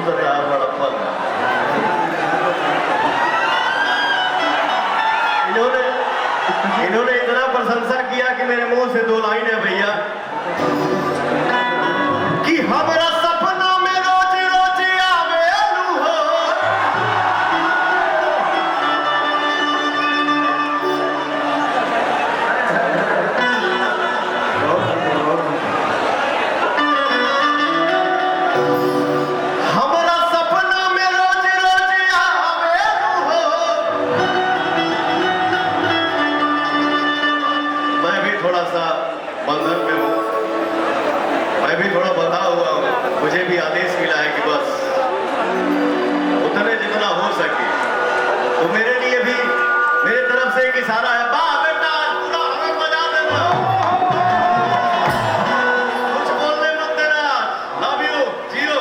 सरदार बड़प्पन। इन्होंने इतना प्रशंसा किया कि मेरे मुंह से 2 लाइन है भैया कि हमारा सपना में रोज रोज आवे हो। हमारा सपना में रोज रोज आवे हो। मैं भी थोड़ा सा बंधन में हूँ, मैं भी थोड़ा बंधा हुआ हूँ। मुझे भी आदेश मिला है कि बस उतने जितना हो सके। तो मेरे लिए भी मेरे तरफ से एक इशारा है, बा बेटा पूरा हमें बजा देना, कुछ बोलने मत देना। लव यू, जियो।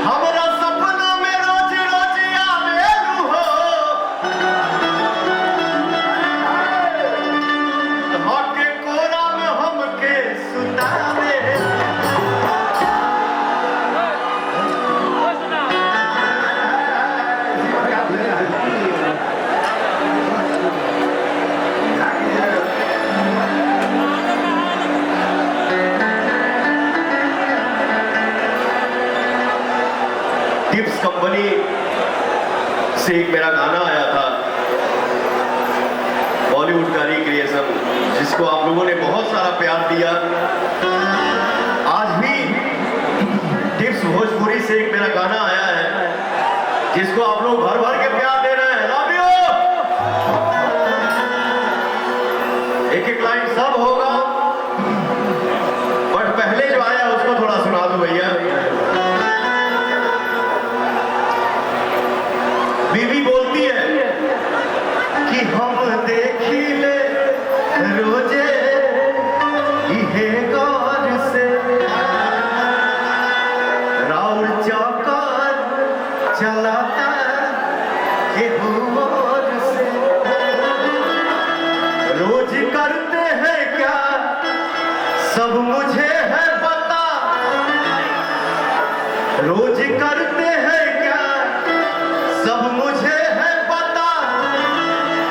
हमारा सपना में रोज रोज आवे हो। धोके कोरा में हमके सुतावे। टिप्स कंपनी से एक मेरा गाना आया था, बॉलीवुड का रिक्रिएशन, जिसको आप लोगों ने बहुत सारा प्यार दिया। आज भी टिप्स भोजपुरी से एक मेरा गाना आया है, जिसको आप लोग भर भर के प्यार दे रहे हैं। Love you. एक एक लाइन सब होगा, बट पहले जो आया उसको थोड़ा सुना दो भैया। बीवी बोलती है कि हम देखिले रोजे इहे गौर से, राउल चौकर चलाता केहू और से। रोज करते हैं क्या सब मुझे है पता, रोज करते हैं क्या सब मुझे है पता।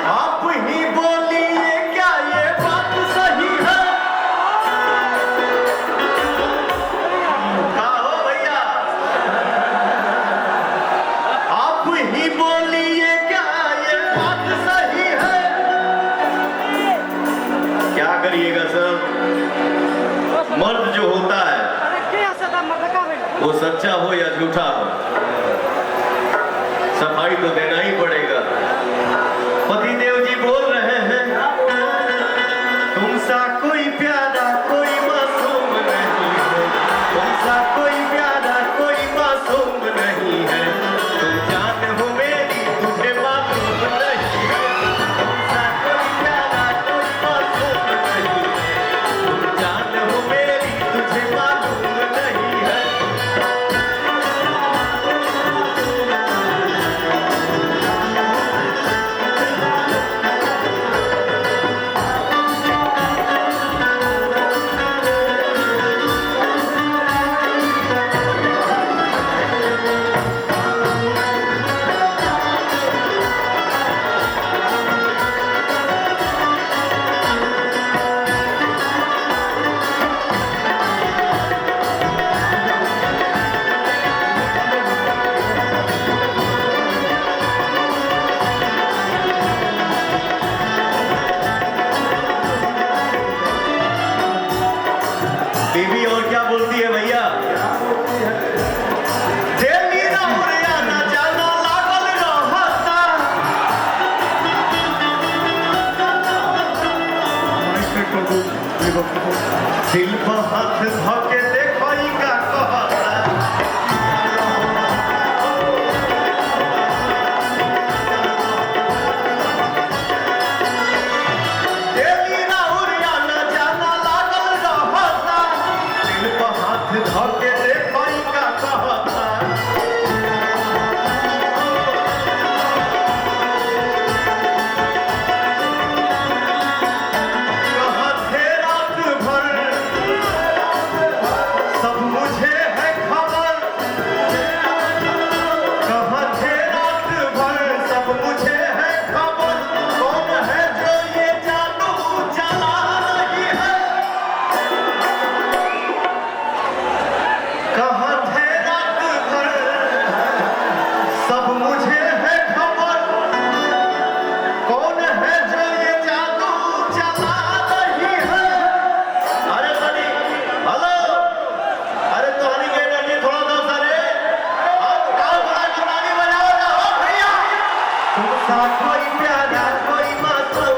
आप ही बोलिए क्या ये बात सही है? क्या हो भैया? आप ही बोलिए क्या ये बात सही है? क्या करिएगा सर, मर्द जो होता है वो सच्चा हो या झूठा हो, सफाई तो देना ही पड़ेगा। पतिदेव जी बोल रहे हैं, तुमसा कोई प्यारा कोई मासूम नहीं है, तुमसा कोई प्यारा कोई मासूम नहीं है। तुम जान हो मेरी तुझे मालूम नहीं है, तुमसा कोई प्यारा कोई मासूम नहीं है। तुम जान हो मेरी तुझे मालूम नहीं है। तुमसा कोई प्यारा कोई मासूम